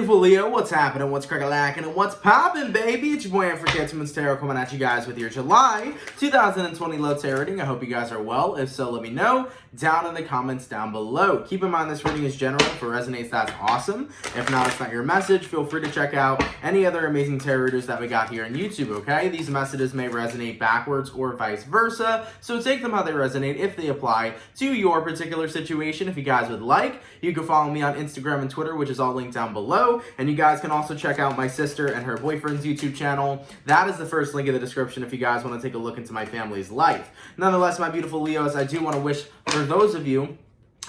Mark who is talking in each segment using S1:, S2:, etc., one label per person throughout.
S1: beautiful Leo, what's happening, what's crack-a-lackin', and what's poppin', baby? It's your boy for CancerMoonsTarot coming at you guys with your July 2020 low tarot reading. I hope you guys are well. If so, let me know down in the comments down below. Keep in mind this reading is general. If it resonates, that's awesome. If not, it's not your message. Feel free to check out any other amazing tarot readers that we got here on YouTube, okay? These messages may resonate backwards or vice versa, so take them how they resonate if they apply to your particular situation. If you guys would like, you can follow me on Instagram and Twitter, which is all linked down below, and you guys can also check out my sister and her boyfriend's YouTube channel. That is the first link in the description if you guys want to take a look into my family's life. Nonetheless, my beautiful Leos, I do want to wish for those of you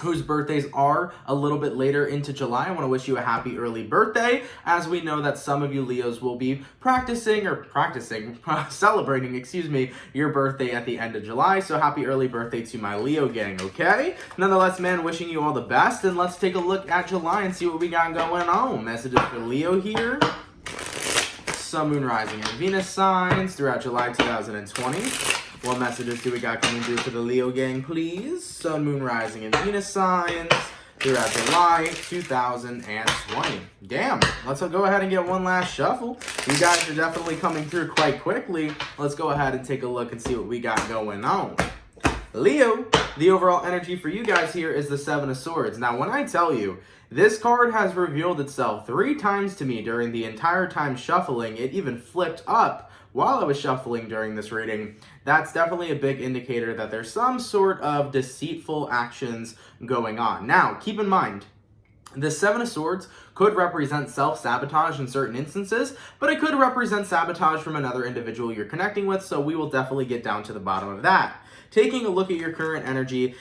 S1: whose birthdays are a little bit later into July, I want to wish you a happy early birthday, as we know that some of you Leos will be celebrating, your birthday at the end of July. So happy early birthday to my Leo gang, okay? Nonetheless, man, wishing you all the best, and let's take a look at July and see what we got going on. Messages for Leo here. Sun, Moon, Rising, and Venus signs throughout July 2020. What messages do we got coming through for the Leo gang, please? Sun, Moon, Rising, and Venus signs throughout July 2020. Damn, let's go ahead and get one last shuffle. You guys are definitely coming through quite quickly. Let's go ahead and take a look and see what we got going on. Leo, the overall energy for you guys here is the Seven of Swords. Now, when I tell you, this card has revealed itself 3 times to me during the entire time shuffling. It even flipped up while I was shuffling during this reading. That's definitely a big indicator that there's some sort of deceitful actions going on. Now, keep in mind, the Seven of Swords could represent self-sabotage in certain instances, but it could represent sabotage from another individual you're connecting with, so we will definitely get down to the bottom of that. Taking a look at your current energy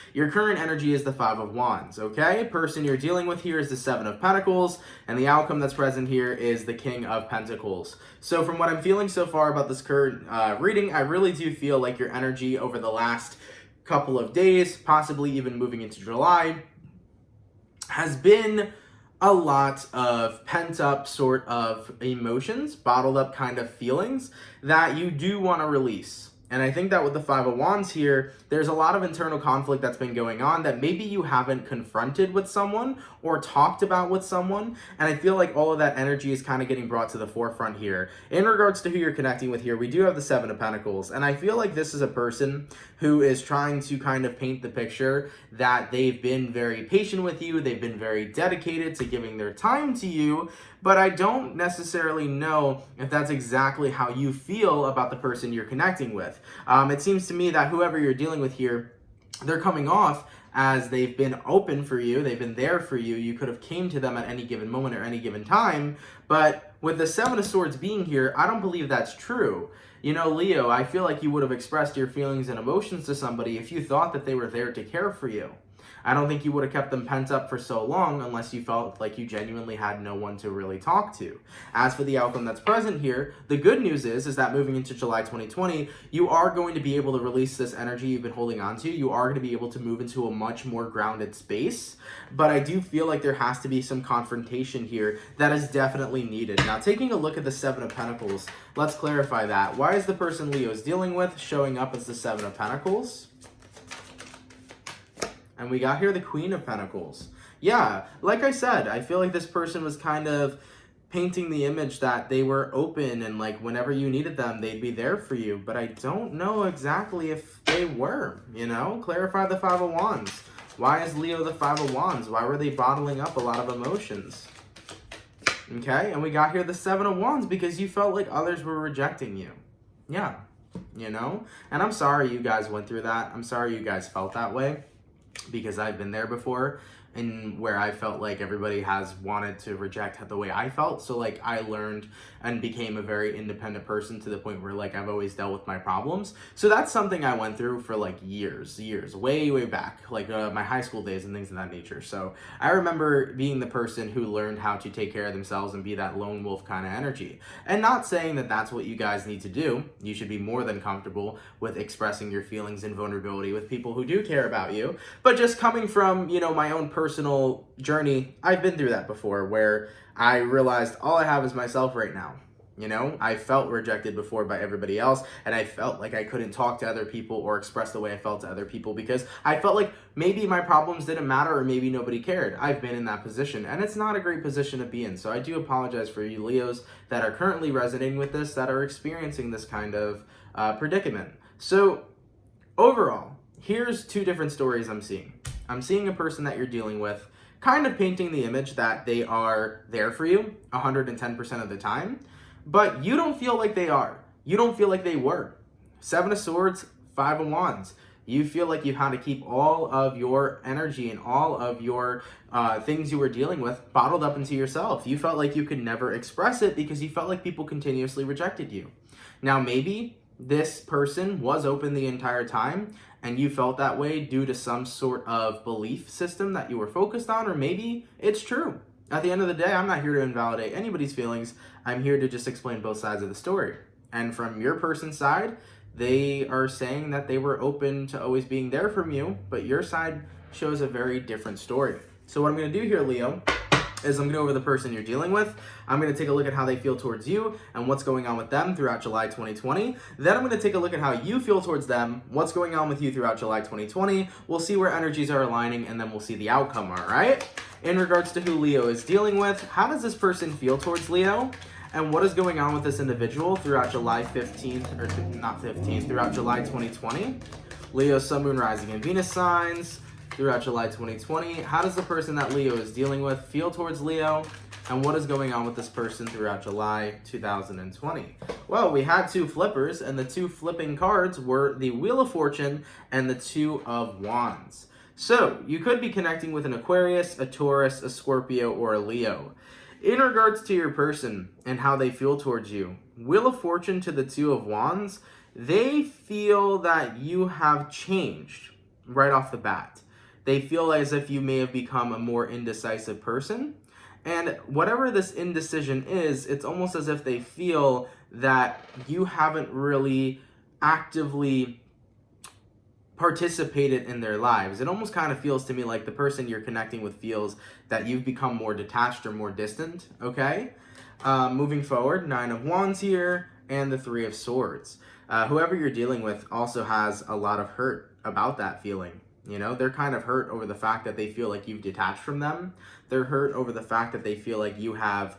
S1: is the Five of Wands, okay? Person you're dealing with here is the Seven of Pentacles, and the outcome that's present here is the King of Pentacles. So from what I'm feeling so far about this current reading, I really do feel like your energy over the last couple of days, possibly even moving into July, has been a lot of pent-up sort of emotions, bottled up kind of feelings that you do want to release. And I think that with the Five of Wands here, there's a lot of internal conflict that's been going on that maybe you haven't confronted with someone or talked about with someone. And I feel like all of that energy is kind of getting brought to the forefront here. In regards to who you're connecting with here, we do have the Seven of Pentacles. And I feel like this is a person who is trying to kind of paint the picture that they've been very patient with you. They've been very dedicated to giving their time to you. But I don't necessarily know if that's exactly how you feel about the person you're connecting with. It seems to me that whoever you're dealing with here, they're coming off as they've been open for you, they've been there for you, you could have came to them at any given moment or any given time, but with the Seven of Swords being here, I don't believe that's true. You know, Leo, I feel like you would have expressed your feelings and emotions to somebody if you thought that they were there to care for you. I don't think you would have kept them pent up for so long unless you felt like you genuinely had no one to really talk to. As for the outcome that's present here, the good news is that moving into July 2020, you are going to be able to release this energy you've been holding on to. You are going to be able to move into a much more grounded space. But I do feel like there has to be some confrontation here that is definitely needed. Now, taking a look at the Seven of Pentacles, let's clarify that. Why is the person Leo is dealing with showing up as the Seven of Pentacles? And we got here the Queen of Pentacles. Yeah, like I said, I feel like this person was kind of painting the image that they were open and like whenever you needed them, they'd be there for you. But I don't know exactly if they were, you know? Clarify the Five of Wands. Why is Leo the Five of Wands? Why were they bottling up a lot of emotions? Okay, and we got here the Seven of Wands because you felt like others were rejecting you. Yeah, you know? And I'm sorry you guys went through that. I'm sorry you guys felt that way, because I've been there before, and where I felt like everybody has wanted to reject the way I felt. So like I learned and became a very independent person to the point where like I've always dealt with my problems. So that's something I went through for like years, way back, like my high school days and things of that nature. So I remember being the person who learned how to take care of themselves and be that lone wolf kind of energy. And not saying that that's what you guys need to do. You should be more than comfortable with expressing your feelings and vulnerability with people who do care about you. But just coming from, you know, my own personal journey, I've been through that before where I realized all I have is myself right now. You know, I felt rejected before by everybody else, and I felt like I couldn't talk to other people or express the way I felt to other people because I felt like maybe my problems didn't matter or maybe nobody cared. I've been in that position, and it's not a great position to be in. So I do apologize for you Leos that are currently resonating with this, that are experiencing this kind of predicament. So overall, here's two different stories I'm seeing. I'm seeing a person that you're dealing with kind of painting the image that they are there for you 110% of the time, but you don't feel like they are. You don't feel like they were. 7 of Swords, 5 of Wands. You feel like you had to keep all of your energy and all of your things you were dealing with bottled up into yourself. You felt like you could never express it because you felt like people continuously rejected you. Now, maybe this person was open the entire time and you felt that way due to some sort of belief system that you were focused on, or maybe it's true. At the end of the day, I'm not here to invalidate anybody's feelings. I'm here to just explain both sides of the story. And from your person's side, they are saying that they were open to always being there from you, but your side shows a very different story. So what I'm going to do here, Leo, is I'm going to go over the person you're dealing with. I'm going to take a look at how they feel towards you and what's going on with them throughout July 2020. Then I'm going to take a look at how you feel towards them, what's going on with you throughout July 2020. We'll see where energies are aligning, and then we'll see the outcome, all right? In regards to who Leo is dealing with, how does this person feel towards Leo? And what is going on with this individual throughout July 15th, or not 15th, throughout July 2020? Leo, Sun, Moon, Rising, and Venus signs throughout July 2020. How does the person that Leo is dealing with feel towards Leo? And what is going on with this person throughout July 2020? Well, we had two flippers, and the two flipping cards were the Wheel of Fortune and the Two of Wands. So, you could be connecting with an Aquarius, a Taurus, a Scorpio, or a Leo. In regards to your person and how they feel towards you, Wheel of Fortune to the Two of Wands, they feel that you have changed right off the bat. They feel as if you may have become a more indecisive person. And whatever this indecision is, it's almost as if they feel that you haven't really actively participated in their lives. It almost kind of feels to me like the person you're connecting with feels that you've become more detached or more distant, okay? Moving forward, 9 of Wands here and the 3 of Swords. Whoever you're dealing with also has a lot of hurt about that feeling. You know, they're kind of hurt over the fact that they feel like you've detached from them. They're hurt over the fact that they feel like you have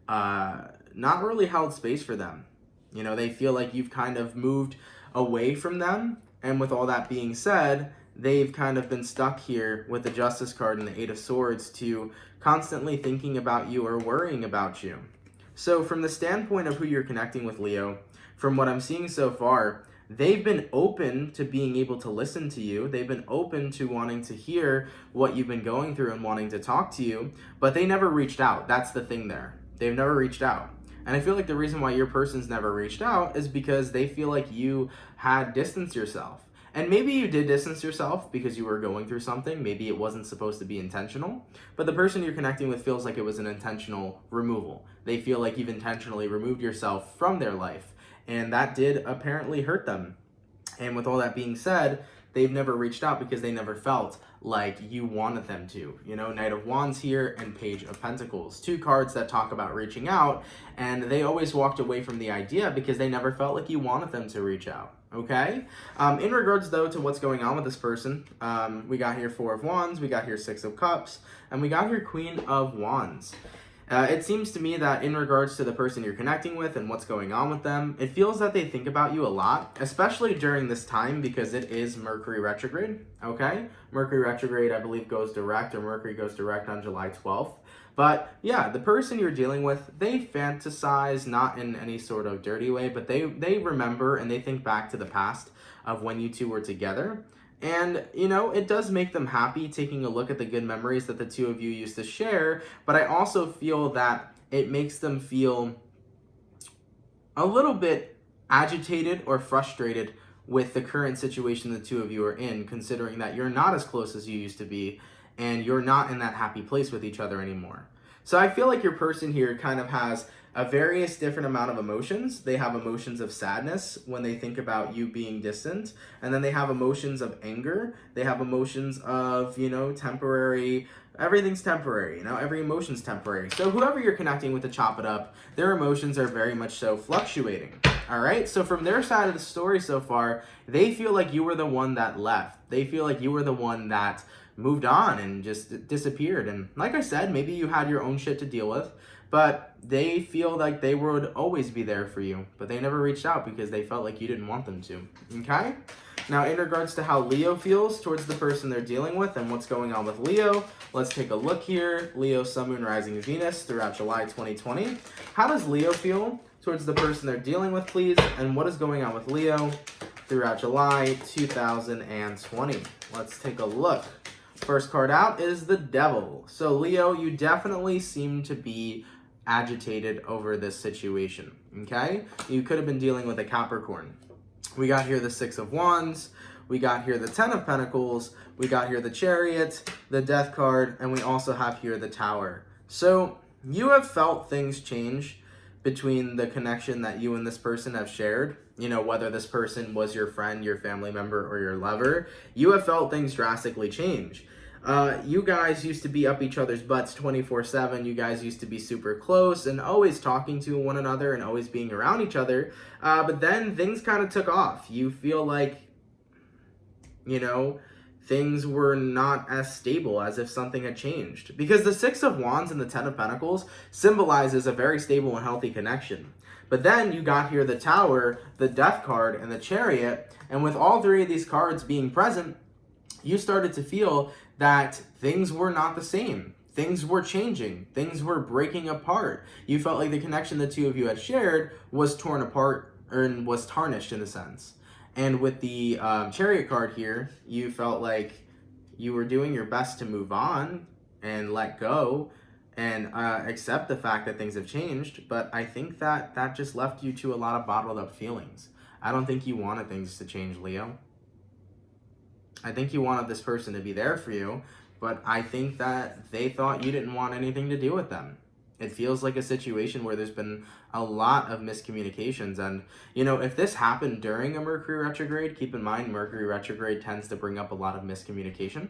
S1: not really held space for them. You know, they feel like you've kind of moved away from them. And with all that being said, they've kind of been stuck here with the Justice card and the 8 of Swords to constantly thinking about you or worrying about you. So from the standpoint of who you're connecting with, Leo, from what I'm seeing so far, they've been open to being able to listen to you. They've been open to wanting to hear what you've been going through and wanting to talk to you, but they never reached out. That's the thing there. They've never reached out. And I feel like the reason why your person's never reached out is because they feel like you had distanced yourself. And maybe you did distance yourself because you were going through something. Maybe it wasn't supposed to be intentional. But the person you're connecting with feels like it was an intentional removal. They feel like you've intentionally removed yourself from their life. And that did apparently hurt them. And with all that being said, they've never reached out because they never felt like you wanted them to. You know, Knight of Wands here and Page of Pentacles. Two cards that talk about reaching out, and they always walked away from the idea because they never felt like you wanted them to reach out. Okay? In regards, though, to what's going on with this person, we got here 4 of Wands, we got here 6 of Cups, and we got here Queen of Wands. It seems to me that in regards to the person you're connecting with and what's going on with them, it feels that they think about you a lot, especially during this time because it is Mercury retrograde, okay? Mercury retrograde, I believe, goes direct, or Mercury goes direct on July 12th. But yeah, the person you're dealing with, they fantasize, not in any sort of dirty way, but they remember and they think back to the past of when you two were together. And, you know, it does make them happy taking a look at the good memories that the two of you used to share, but I also feel that it makes them feel a little bit agitated or frustrated with the current situation the two of you are in, considering that you're not as close as you used to be, and you're not in that happy place with each other anymore. So I feel like your person here kind of has a various different amount of emotions. They have emotions of sadness when they think about you being distant, and then they have emotions of anger. They have emotions of, temporary, everything's temporary, every emotion's temporary. So whoever you're connecting with to chop it up, their emotions are very much so fluctuating. All right, so from their side of the story so far, they feel like you were the one that left. They feel like you were the one that moved on and just disappeared. And like I said, maybe you had your own shit to deal with, but they feel like they would always be there for you, but they never reached out because they felt like you didn't want them to, okay? Now, in regards to how Leo feels towards the person they're dealing with and what's going on with Leo, let's take a look here. Leo, Sun, Moon, Rising, Venus throughout July 2020. How does Leo feel towards the person they're dealing with, please? And what is going on with Leo throughout July 2020? Let's take a look. First card out is the Devil. So Leo, you definitely seem to be agitated over this situation, okay? You could have been dealing with a Capricorn. We got here the Six of Wands, we got here the Ten of Pentacles, we got here the Chariot, the Death card, and we also have here the Tower. So you have felt things change between the connection that you and this person have shared, whether this person was your friend, your family member, or your lover. You have felt things drastically change. You guys used to be up each other's butts 24/7. You guys used to be super close and always talking to one another and always being around each other. But then things kind of took off. You feel like, things were not as stable, as if something had changed. Because the Six of Wands and the Ten of Pentacles symbolizes a very stable and healthy connection. But then you got here the Tower, the Death card, and the Chariot. And with all three of these cards being present, you started to feel that things were not the same. Things were changing. Things were breaking apart. You felt like the connection the two of you had shared was torn apart and was tarnished in a sense. And with the Chariot card here, you felt like you were doing your best to move on and let go and accept the fact that things have changed. But I think that just left you to a lot of bottled up feelings. I don't think you wanted things to change, Leo. I think you wanted this person to be there for you, but I think that they thought you didn't want anything to do with them. It feels like a situation where there's been a lot of miscommunications. And, if this happened during a Mercury retrograde, keep in mind Mercury retrograde tends to bring up a lot of miscommunication.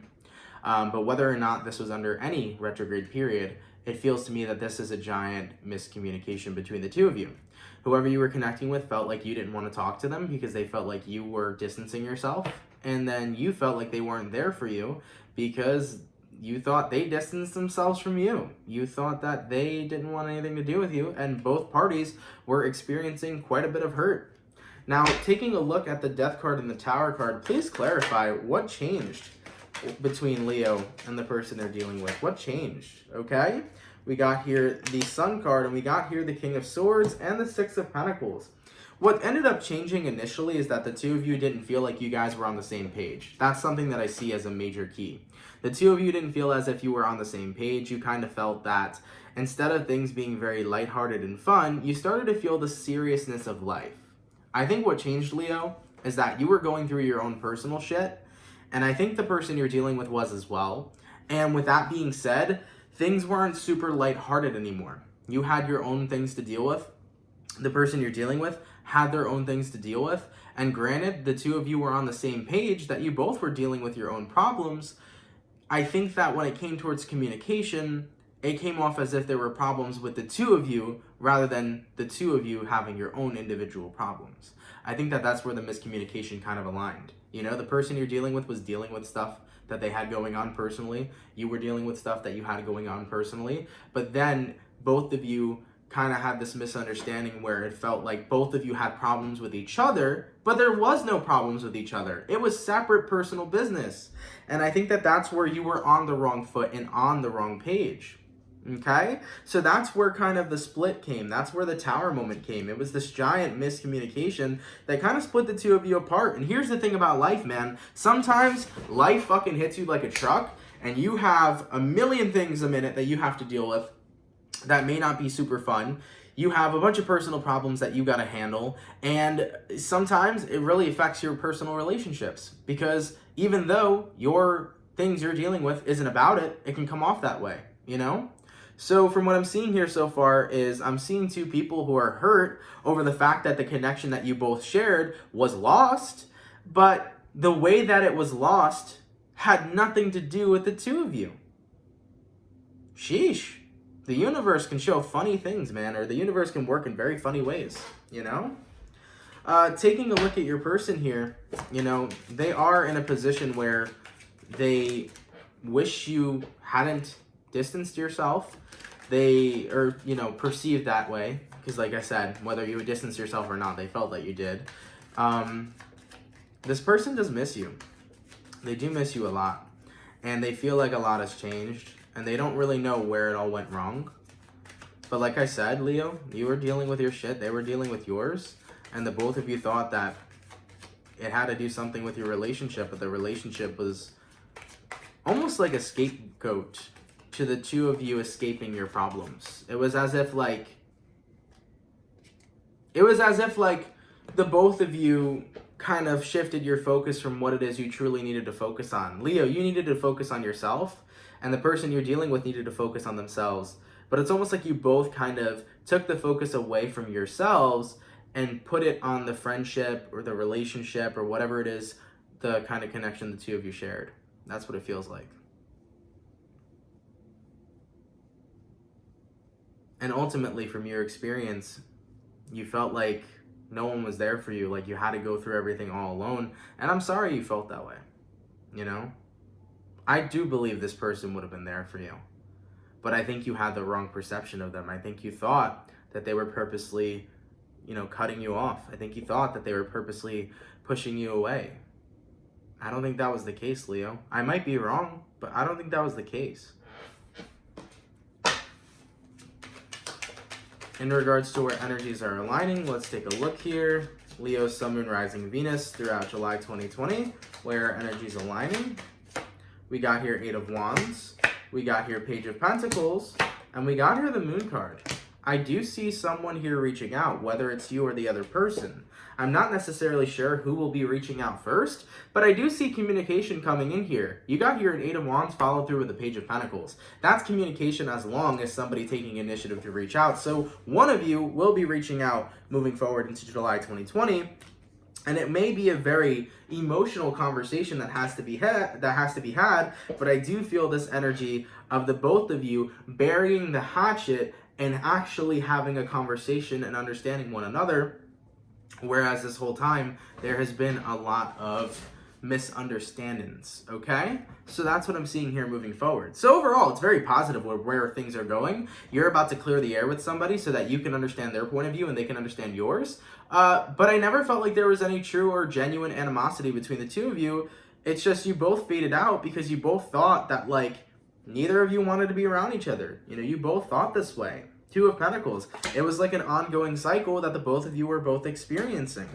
S1: But whether or not this was under any retrograde period, it feels to me that this is a giant miscommunication between the two of you. Whoever you were connecting with felt like you didn't want to talk to them because they felt like you were distancing yourself. And then you felt like they weren't there for you because you thought they distanced themselves from you. You thought that they didn't want anything to do with you, and both parties were experiencing quite a bit of hurt. Now, taking a look at the Death card and the Tower card, please clarify what changed between Leo and the person they're dealing with. What changed, okay? We got here the Sun card, and we got here the King of Swords and the Six of Pentacles. What ended up changing initially is that the two of you didn't feel like you guys were on the same page. That's something that I see as a major key. The two of you didn't feel as if you were on the same page. You kind of felt that instead of things being very lighthearted and fun, you started to feel the seriousness of life. I think what changed, Leo, is that you were going through your own personal shit, and I think the person you're dealing with was as well. And with that being said, things weren't super lighthearted anymore. You had your own things to deal with. The person you're dealing with had their own things to deal with. And granted, the two of you were on the same page, that you both were dealing with your own problems. I think that when it came towards communication, it came off as if there were problems with the two of you rather than the two of you having your own individual problems. I think that that's where the miscommunication kind of aligned. The person you're dealing with was dealing with stuff that they had going on personally. You were dealing with stuff that you had going on personally. But then both of you kind of had this misunderstanding where it felt like both of you had problems with each other, but there was no problems with each other. It was separate personal business. And I think that that's where you were on the wrong foot and on the wrong page. Okay? So that's where kind of the split came. That's where the Tower moment came. It was this giant miscommunication that kind of split the two of you apart. And here's the thing about life, man. Sometimes life fucking hits you like a truck and you have a million things a minute that you have to deal with that may not be super fun. You have a bunch of personal problems that you got to handle, and sometimes it really affects your personal relationships because even though your things you're dealing with isn't about it, it can come off that way, So from what I'm seeing here so far is I'm seeing two people who are hurt over the fact that the connection that you both shared was lost, but the way that it was lost had nothing to do with the two of you. Sheesh. The universe can show funny things, man, or the universe can work in very funny ways, you know? Taking a look at your person here, you know, they are in a position where they wish you hadn't distanced yourself. They are, you know, perceived that way. Because like I said, whether you would distance yourself or not, they felt that you did. This person does miss you. They do miss you a lot. And they feel like a lot has changed. And they don't really know where it all went wrong. But like I said, Leo, you were dealing with your shit. They were dealing with yours. And the both of you thought that it had to do something with your relationship. But the relationship was almost like a scapegoat to the two of you escaping your problems. It was as if like the both of you kind of shifted your focus from what it is you truly needed to focus on. Leo, you needed to focus on yourself, and the person you're dealing with needed to focus on themselves. But it's almost like you both kind of took the focus away from yourselves and put it on the friendship or the relationship or whatever it is, the kind of connection the two of you shared. That's what it feels like. And ultimately, from your experience, you felt like no one was there for you, like you had to go through everything all alone. And I'm sorry you felt that way, you know? I do believe this person would have been there for you. But I think you had the wrong perception of them. I think you thought that they were purposely, you know, cutting you off. I think you thought that they were purposely pushing you away. I don't think that was the case, Leo. I might be wrong, but I don't think that was the case. In regards to where energies are aligning, let's take a look here. Leo, Sun, Moon, Rising, Venus throughout July 2020, where energies aligning. We got here 8 of Wands. We got here Page of Pentacles. And we got here the Moon card. I do see someone here reaching out, whether it's you or the other person. I'm not necessarily sure who will be reaching out first, but I do see communication coming in here. You got here an 8 of Wands followed through with the Page of Pentacles. That's communication as long as somebody taking initiative to reach out. So one of you will be reaching out moving forward into July 2020. And it may be a very emotional conversation that has to be had, but I do feel this energy of the both of you burying the hatchet and actually having a conversation and understanding one another. Whereas this whole time, there has been a lot of misunderstandings, okay? So that's what I'm seeing here moving forward. So overall, it's very positive where things are going. You're about to clear the air with somebody so that you can understand their point of view and they can understand yours. But I never felt like there was any true or genuine animosity between the two of you. It's just you both faded out because you both thought that, like, neither of you wanted to be around each other. You know, you both thought this way. 2 of Pentacles. It was like an ongoing cycle that the both of you were both experiencing.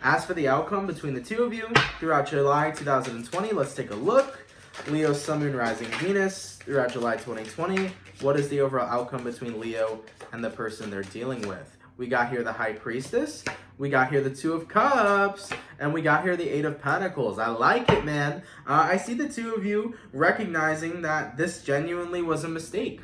S1: As for the outcome between the two of you throughout July 2020, let's take a look. Leo, Sun, Moon, Rising, Venus throughout July 2020. What is the overall outcome between Leo and the person they're dealing with? We got here the High Priestess. We got here the 2 of Cups. And we got here the 8 of Pentacles. I like it, man. I see the two of you recognizing that this genuinely was a mistake.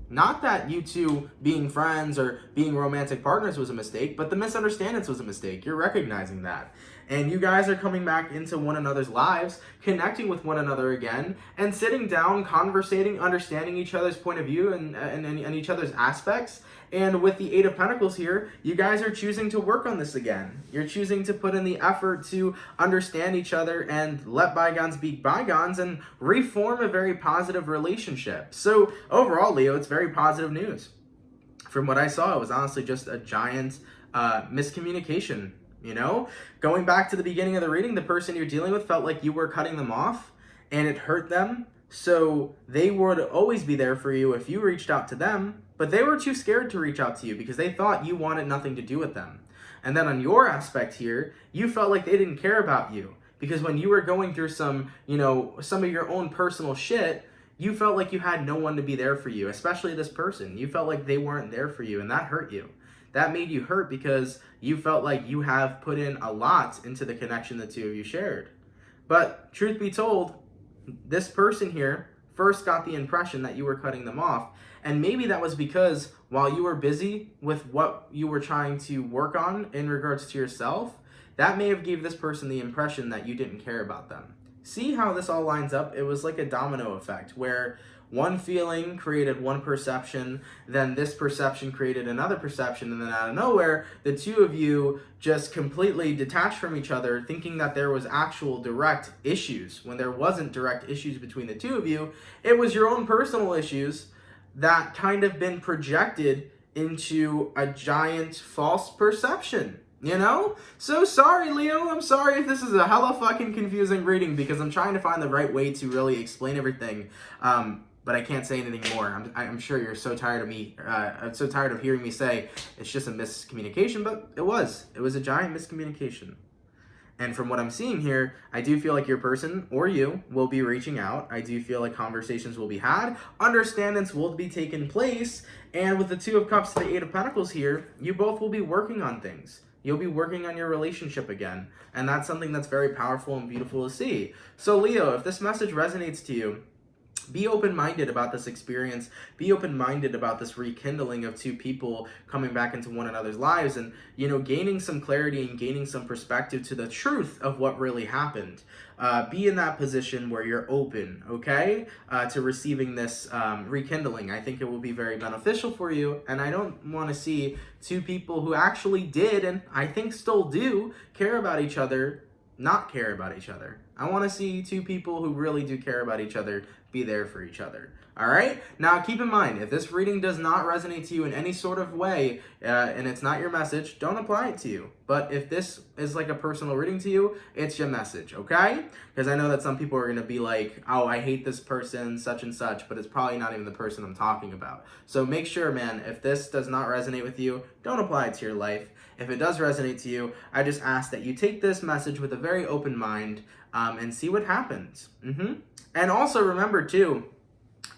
S1: Not that you two being friends or being romantic partners was a mistake, but the misunderstandings was a mistake. You're recognizing that. And you guys are coming back into one another's lives, connecting with one another again, and sitting down, conversating, understanding each other's point of view and each other's aspects. And with the 8 of Pentacles here, you guys are choosing to work on this again. You're choosing to put in the effort to understand each other and let bygones be bygones and reform a very positive relationship. So overall, Leo, it's very positive news. From what I saw, it was honestly just a giant miscommunication, you know? Going back to the beginning of the reading, the person you're dealing with felt like you were cutting them off and it hurt them. So they would always be there for you if you reached out to them, but they were too scared to reach out to you because they thought you wanted nothing to do with them. And then on your aspect here, you felt like they didn't care about you because when you were going through some of your own personal shit, you felt like you had no one to be there for you, especially this person. You felt like they weren't there for you, and that hurt you. That made you hurt because you felt like you have put in a lot into the connection the two of you shared. But truth be told, this person here first got the impression that you were cutting them off, And maybe that was because while you were busy with what you were trying to work on in regards to yourself, that may have gave this person the impression that you didn't care about them. See how this all lines up? It was like a domino effect where one feeling created one perception, then this perception created another perception, and then out of nowhere, the two of you just completely detached from each other, thinking that there was actual direct issues, when there wasn't direct issues between the two of you. It was your own personal issues that kind of been projected into a giant false perception. You know? So sorry, Leo. I'm sorry if this is a hella fucking confusing reading because I'm trying to find the right way to really explain everything. But I can't say anything more. I'm sure you're so tired of me. I'm so tired of hearing me say it's just a miscommunication, but it was. It was a giant miscommunication. And from what I'm seeing here, I do feel like your person or you will be reaching out. I do feel like conversations will be had, understandings will be taking place, and with the Two of Cups to the Eight of Pentacles here, you both will be working on things. You'll be working on your relationship again, and that's something that's very powerful and beautiful to see. So Leo, if this message resonates to you, be open-minded about this experience. Be open-minded about this rekindling of two people coming back into one another's lives and, you know, gaining some clarity and gaining some perspective to the truth of what really happened. Be in that position where you're open, okay, to receiving this rekindling. I think it will be very beneficial for you, and I don't want to see two people who actually did, and I think still do, care about each other, not care about each other. I want to see two people who really do care about each other be there for each other. All right? Now, keep in mind, if this reading does not resonate to you in any sort of way, and it's not your message, don't apply it to you. But if this is like a personal reading to you, it's your message, okay? Because I know that some people are going to be like, oh, I hate this person, such and such, but it's probably not even the person I'm talking about. So make sure, man, if this does not resonate with you, don't apply it to your life. If it does resonate to you, I just ask that you take this message with a very open mind and see what happens. And also remember, too,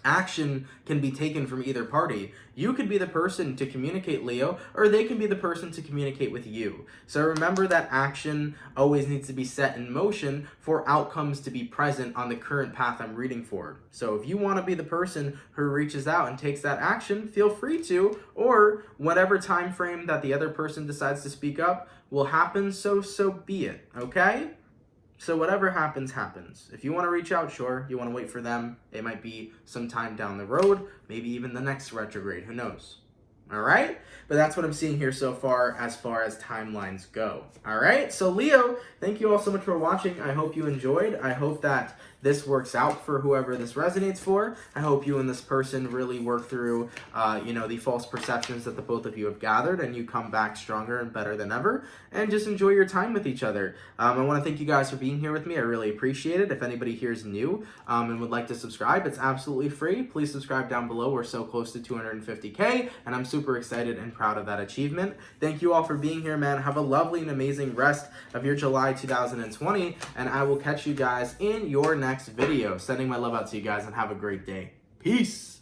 S1: action can be taken from either party. You could be the person to communicate, Leo, or they can be the person to communicate with you. So remember that action always needs to be set in motion for outcomes to be present on the current path I'm reading for. So if you want to be the person who reaches out and takes that action, feel free to, or whatever time frame that the other person decides to speak up will happen, so be it, okay? So whatever happens, happens. If you want to reach out, sure. You want to wait for them. It might be some time down the road, maybe even the next retrograde. Who knows? All right? But that's what I'm seeing here so far as timelines go. All right? So Leo, thank you all so much for watching. I hope you enjoyed. I hope that this works out for whoever this resonates for. I hope you and this person really work through, the false perceptions that the both of you have gathered, and you come back stronger and better than ever, and just enjoy your time with each other. I want to thank you guys for being here with me. I really appreciate it. If anybody here is new and would like to subscribe, it's absolutely free. Please subscribe down below. We're so close to 250K, and I'm super excited and proud of that achievement. Thank you all for being here, man. Have a lovely and amazing rest of your July 2020, and I will catch you guys in your next video. Sending my love out to you guys, and have a great day. Peace.